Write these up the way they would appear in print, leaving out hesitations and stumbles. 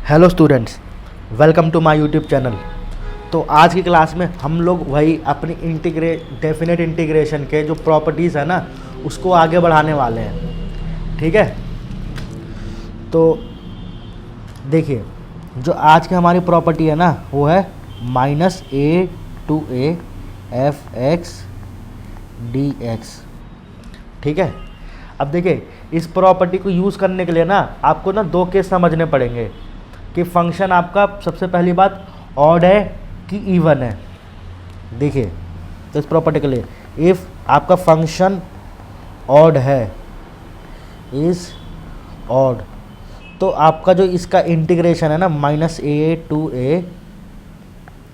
Hello students, welcome to my YouTube channel. तो आज की क्लास में हम लोग वही अपनी डेफिनेट इंटीग्रेशन के जो प्रॉपर्टीज़ है ना उसको आगे बढ़ाने वाले हैं। ठीक है, तो देखिए जो आज की हमारी प्रॉपर्टी है ना वो है -a f x d x. ठीक है, अब देखिए इस प्रॉपर्टी को यूज़ करने के लिए ना आपको ना दो केस समझने पड़ेंगे कि फंक्शन आपका सबसे पहली बात ऑड है कि इवन है। देखिए तो इस प्रॉपर्टी के लिए इफ़ आपका फंक्शन ऑड है, इज़ ऑड, तो आपका जो इसका इंटीग्रेशन है ना -a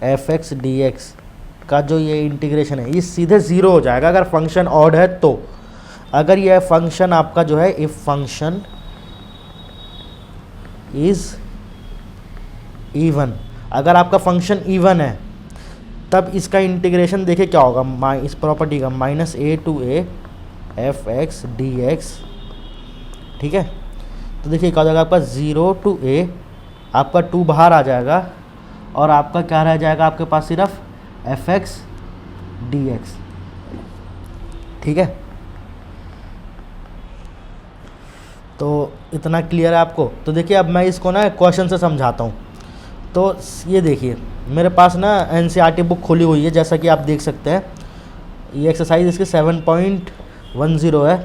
f x d x का जो ये इंटीग्रेशन है ये सीधे ज़ीरो हो जाएगा अगर फंक्शन ऑड है। तो अगर यह फंक्शन आपका जो है इफ फंक्शन इज़ इवन, अगर आपका फंक्शन इवन है तब इसका इंटीग्रेशन देखिए क्या होगा इस प्रॉपर्टी का -a f x d x. ठीक है, तो देखिए क्या हो जाएगा आपका 0 to a, आपका 2 बाहर आ जाएगा और आपका क्या रह जाएगा आपके पास सिर्फ एफ एक्स डी एक्स। ठीक है, तो इतना क्लियर है आपको। तो देखिए अब मैं इसको ना क्वेश्चन से समझाता हूँ। तो ये देखिए मेरे पास ना एनसीईआरटी बुक खुली हुई है, जैसा कि आप देख सकते हैं। ये एक्सरसाइज इसकी 7.10 है।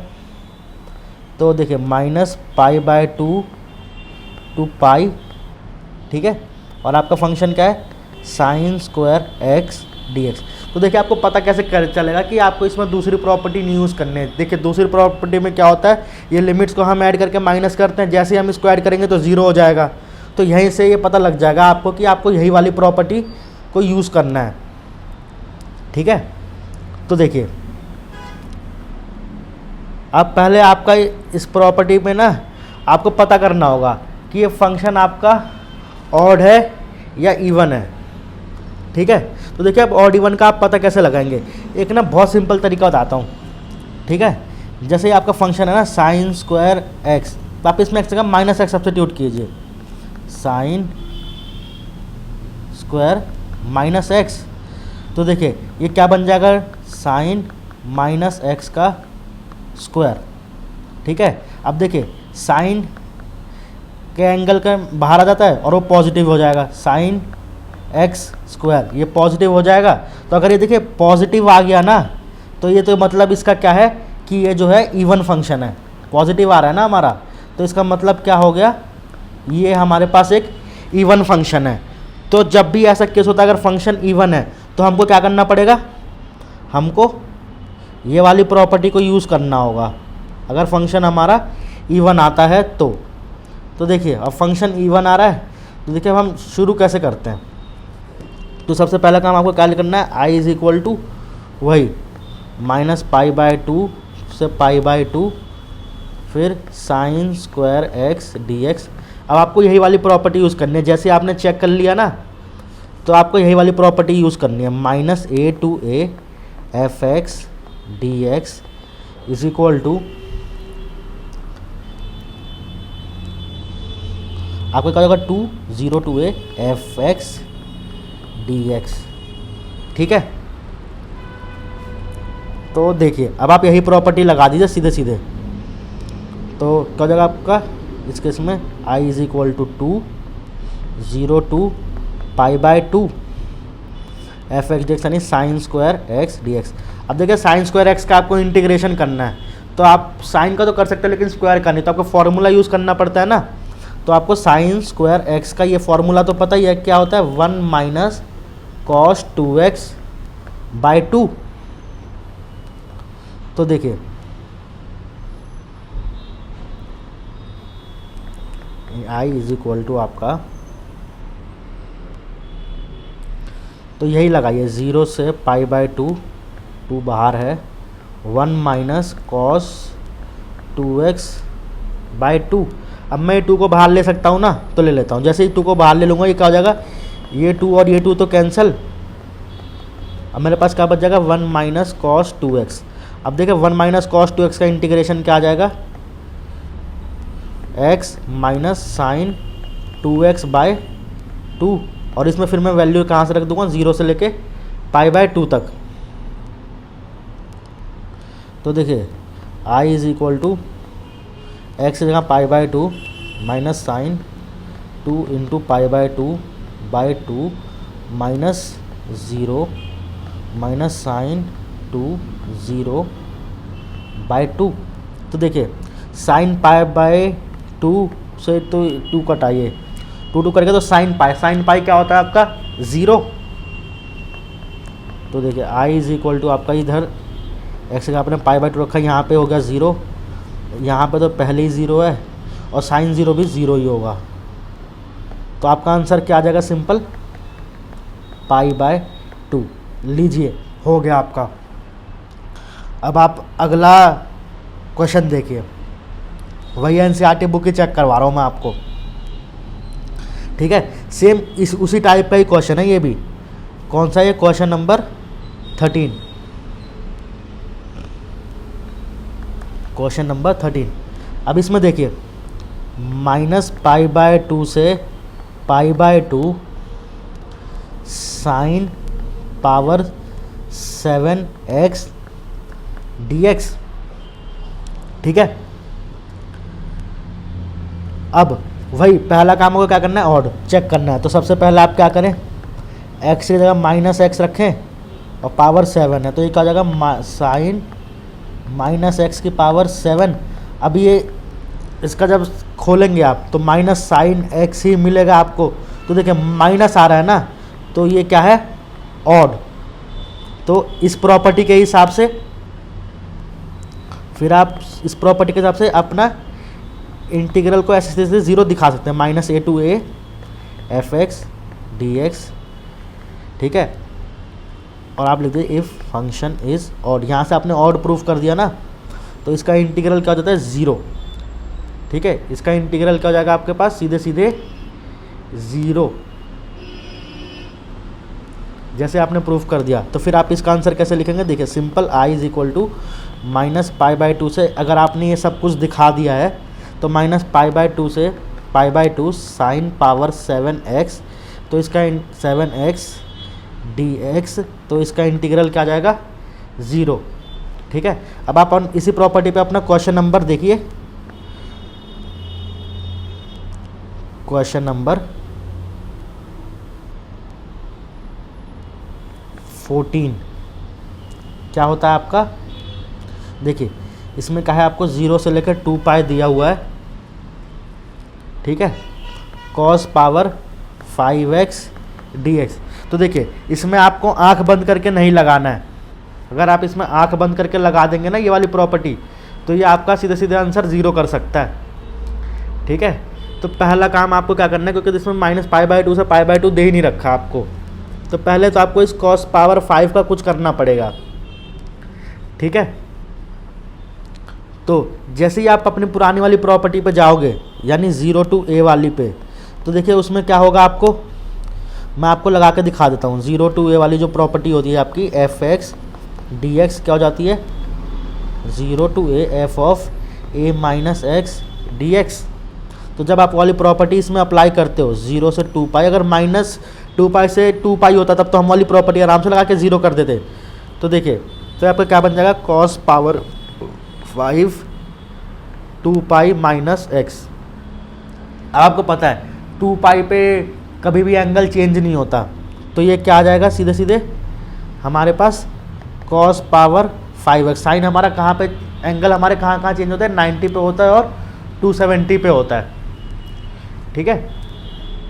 तो देखिए -π/2 to π। ठीक है, और आपका फंक्शन क्या है sin² x dx। तो देखिए आपको पता कैसे चलेगा कि आपको इसमें दूसरी प्रॉपर्टी नहीं यूज़ करनी है। देखिए दूसरी प्रॉपर्टी में क्या होता है, ये लिमिट्स को हम ऐड करके माइनस करते हैं, जैसे ही हम इसको ऐड करेंगे तो ज़ीरो हो जाएगा। तो यहीं से ये पता लग जाएगा आपको कि आपको यही वाली प्रॉपर्टी को यूज़ करना है। ठीक है, तो देखिए अब पहले आपका इस प्रॉपर्टी में ना आपको पता करना होगा कि ये फंक्शन आपका ऑड है या इवन है। ठीक है, तो देखिए अब ऑड इवन का आप पता कैसे लगाएंगे, एक ना बहुत सिंपल तरीका बताता हूँ। ठीक है, जैसे ही आपका फंक्शन है ना sin² x, तो आप इसमें x का -x सब्स्टिट्यूट कीजिए, sin² -x। तो देखिए ये क्या बन जाएगा sin -x का स्क्वायर। ठीक है, अब देखिए साइन के एंगल का बाहर आ जाता है और वो पॉजिटिव हो जाएगा, sin x², ये पॉजिटिव हो जाएगा। तो अगर ये देखिए पॉजिटिव आ गया ना तो ये तो मतलब इसका क्या है कि ये जो है इवन फंक्शन है, पॉजिटिव आ रहा है ना हमारा, तो इसका मतलब क्या हो गया, ये हमारे पास एक इवन फंक्शन है। तो जब भी ऐसा केस होता है अगर फंक्शन इवन है तो हमको क्या करना पड़ेगा, हमको ये वाली प्रॉपर्टी को यूज़ करना होगा अगर फंक्शन हमारा इवन आता है तो देखिए अब फंक्शन इवन आ रहा है, तो देखिए अब हम शुरू कैसे करते हैं। तो सबसे पहला काम आपको क्या करना है, i इज़ इक्वल टू वही -π/2 से π/2 फिर sin² x dx। अब आपको यही वाली प्रॉपर्टी यूज़ करनी है, जैसे आपने चेक कर लिया ना तो आपको यही वाली प्रॉपर्टी यूज़ करनी है -a f x d x is equal to आपको क्या होगा 0 to a f x d x. ठीक है, तो देखिए अब आप यही प्रॉपर्टी लगा दीजिए सीधे सीधे। तो क्या हो जाएगा आपका इस केस में i is equal to 0 to π/2 f x d x यानी sin² x dx। अब देखिए sin² x का आपको इंटीग्रेशन करना है, तो आप साइन का तो कर सकते हैं लेकिन स्क्वायर का नहीं, तो आपको फॉर्मूला यूज़ करना पड़ता है ना। तो आपको sin² x का ये फॉर्मूला तो पता ही है क्या होता है, 1 - cos 2x/2। तो देखिए i इज़ इक्वल टू आपका, तो यही लगाइए 0 से π/2, 2 बाहर है, 1 - cos 2x/2। अब मैं 2 को बाहर ले सकता हूँ ना, तो ले लेता हूँ। जैसे ही 2 को बाहर ले लूँगा ये क्या हो जाएगा, ये 2 और ये 2 तो कैंसिल। अब मेरे पास क्या बच जाएगा 1 - cos 2x। अब देखिए 1 - cos 2x का इंटीग्रेशन क्या आ जाएगा, x - sin 2x/2, और इसमें फिर मैं वैल्यू कहाँ से रख दूंगा, 0 से लेके π/2 तक। तो देखिए I is equal to x की जगह π/2 minus sine 2 into π/2/2 minus 0 minus sine 2 0/2। तो देखिए साइन π/2 से तो 2 कटाइए, 2 करके तो साइन पाई क्या होता है आपका 0। तो देखिए I इज इक्वल टू आपका इधर एक्स का आपने π/2 रखा, यहाँ पे हो गया 0, यहाँ पे तो पहले ही 0 है और साइन 0 भी 0 ही होगा। तो आपका आंसर क्या आ जाएगा, सिंपल π/2। लीजिए हो गया आपका। अब आप अगला क्वेश्चन देखिए, वही एनसीईआरटी बुक ही चेक करवा रहा हूँ मैं आपको, ठीक है। सेम इस उसी टाइप का ही क्वेश्चन है ये भी। कौन सा ये, क्वेश्चन नंबर 13, क्वेश्चन नंबर 13। अब इसमें देखिए माइनस π/2 से π/2 साइन पावर 7x dx, ठीक है। अब वही पहला काम होगा, क्या करना है, ऑड चेक करना है। तो सबसे पहले आप क्या करें, x की जगह माइनस एक्स रखें और पावर 7 है, तो ये क्या हो जाएगा, साइन माइनस एक्स की पावर 7। अब ये इसका जब खोलेंगे आप तो माइनस साइन एक्स ही मिलेगा आपको। तो देखिए माइनस आ रहा है ना, तो ये क्या है, ऑड। तो इस प्रॉपर्टी के हिसाब से फिर आप इस प्रॉपर्टी के हिसाब से अपना इंटीग्रल को ऐसे से 0 दिखा सकते हैं, -a to a f(x) dx, ठीक है। और आप लिख दीजिए इफ फंक्शन इज ऑड। यहाँ से आपने ऑड प्रूफ कर दिया ना, तो इसका इंटीग्रल क्या हो जाता है, 0, ठीक है। इसका इंटीग्रल क्या हो जाएगा आपके पास, सीधे सीधे 0, जैसे आपने प्रूफ कर दिया। तो फिर आप इसका आंसर कैसे लिखेंगे, देखिए simple I is equal to minus π/2 से, अगर आपने ये सब कुछ दिखा दिया है तो माइनस π/2 से π/2 साइन पावर 7x, तो इसका 7x dx, तो इसका इंटीग्रल क्या आ जाएगा, 0, ठीक है। अब आप इसी प्रॉपर्टी पे अपना क्वेश्चन नंबर देखिए, क्वेश्चन नंबर 14 क्या होता है आपका, देखिए इसमें क्या है, आपको 0 से लेकर 2π दिया हुआ है, ठीक है, cos पावर 5x dx। तो देखिए इसमें आपको आंख बंद करके नहीं लगाना है। अगर आप इसमें आंख बंद करके लगा देंगे ना ये वाली प्रॉपर्टी, तो ये आपका सीधे सीधे आंसर 0 कर सकता है, ठीक है। तो पहला काम आपको क्या करना है, क्योंकि इसमें माइनस π/2 से π/2 दे ही नहीं रखा आपको, तो पहले तो आपको इस cos पावर 5 का कुछ करना पड़ेगा, ठीक है। तो जैसे ही आप अपनी पुरानी वाली प्रॉपर्टी पे जाओगे, यानी 0 to a वाली पे, तो देखिए उसमें क्या होगा, आपको मैं आपको लगा के दिखा देता हूँ। 0 to a वाली जो प्रॉपर्टी होती है आपकी f(x) dx क्या हो जाती है, 0 to a f of a minus x dx। तो जब आप वाली प्रॉपर्टी इसमें अप्लाई करते हो 0 से 2π, अगर -2π से 2π होता तब तो हम वाली प्रॉपर्टी आराम से लगा के 0 कर देते। तो देखिए तो आपका क्या बन जाएगा, cos पावर 5 2π माइनस x। अब आपको पता है 2π पे कभी भी एंगल चेंज नहीं होता, तो ये क्या आ जाएगा, सीधे सीधे हमारे पास cos पावर 5x। साइन हमारा कहाँ पे, एंगल हमारे कहाँ चेंज होता है, 90 पे होता है और 270 पे होता है, ठीक है।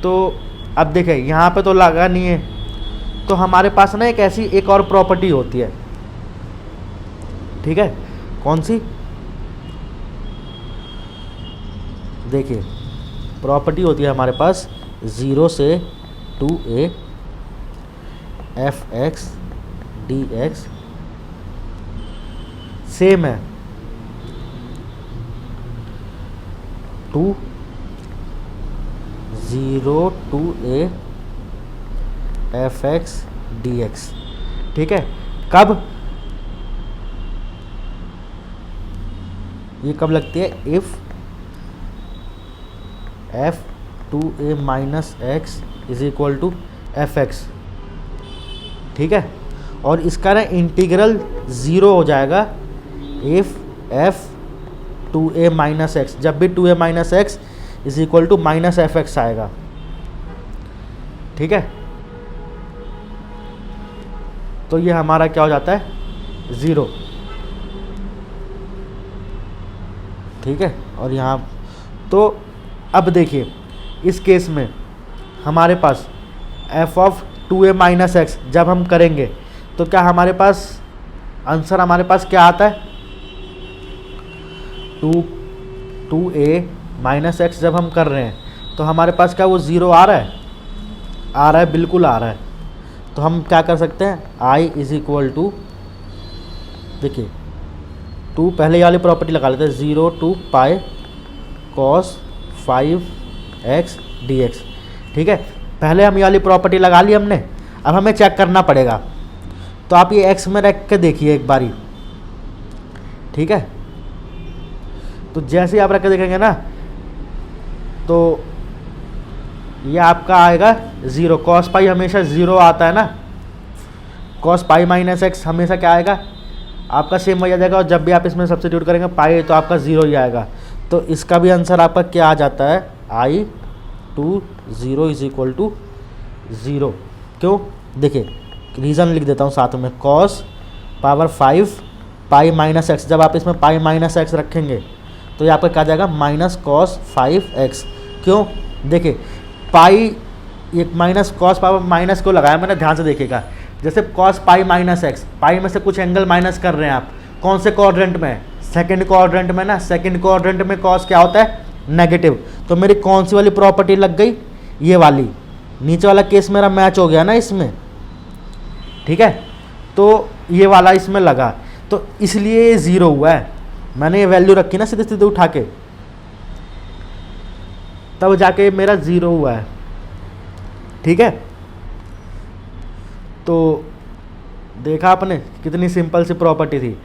तो अब देखिए यहाँ पे तो लगा नहीं है, तो हमारे पास ना एक और प्रॉपर्टी होती है, ठीक है। कौन सी, देखिए प्रॉपर्टी होती है हमारे पास 0 से 2a f(x) dx, सेम है 0 to a f(x) dx, ठीक है। कब, ये कब लगती है, if f 2a minus x is equal to f x, ठीक है। और इसका ना इंटीग्रल 0 हो जाएगा if F 2a minus x, जब भी 2a minus x is equal to minus f x आएगा, ठीक है। तो ये हमारा क्या हो जाता है 0, ठीक है। और यहाँ तो अब देखिए इस केस में हमारे पास f of 2a minus x जब हम करेंगे तो क्या हमारे पास आंसर हमारे पास क्या आता है 2a माइनस एक्स जब हम कर रहे हैं तो हमारे पास क्या वो 0 आ रहा है, बिल्कुल आ रहा है। तो हम क्या कर सकते हैं i इज इक्वल टू, देखिए 2 पहले ये वाली प्रॉपर्टी लगा लेते हैं 0 to pi cos 5x dx, ठीक है। पहले हम ये वाली प्रॉपर्टी लगा ली हमने, अब हमें चेक करना पड़ेगा। तो आप ये x में रख के देखिए एक बारी, ठीक है। तो जैसे ही आप रख के देखेंगे ना तो ये आपका आएगा 0, कॉस पाई हमेशा 0 आता है ना, कॉस पाई माइनस एक्स हमेशा क्या आएगा आपका सेम वही आ जाएगा। और जब भी आप इसमें सब्स्टिट्यूट करेंगे पाई तो आपका 0 ही आएगा। तो इसका भी आंसर आपका क्या आ जाता है i to 0 is equal to 0। क्यों, देखिए रीज़न लिख देता हूँ साथ में, cos power 5 pi minus x, जब आप इसमें पाई माइनस एक्स रखेंगे तो ये आपका क्या जाएगा माइनस कॉस 5x। क्यों, देखिए पाई एक माइनस कॉस पावर माइनस को लगाया मैंने, ध्यान से देखिएगा। जैसे कॉस पाई माइनस एक्स, पाई में से कुछ एंगल माइनस कर रहे हैं आप, कौन से क्वाड्रेंट में, सेकंड क्वाड्रेंट में ना। सेकंड क्वाड्रेंट में कॉस क्या होता है नेगेटिव। तो मेरी कौन सी वाली प्रॉपर्टी लग गई, ये वाली, नीचे वाला केस मेरा मैच हो गया ना इसमें, ठीक है। तो ये वाला इसमें लगा तो इसलिए ये 0 हुआ है। मैंने ये वैल्यू रखी ना सीधे सीधे उठा के, तब जाके मेरा 0 हुआ है, ठीक है। तो देखा आपने कितनी सिंपल सी प्रॉपर्टी थी।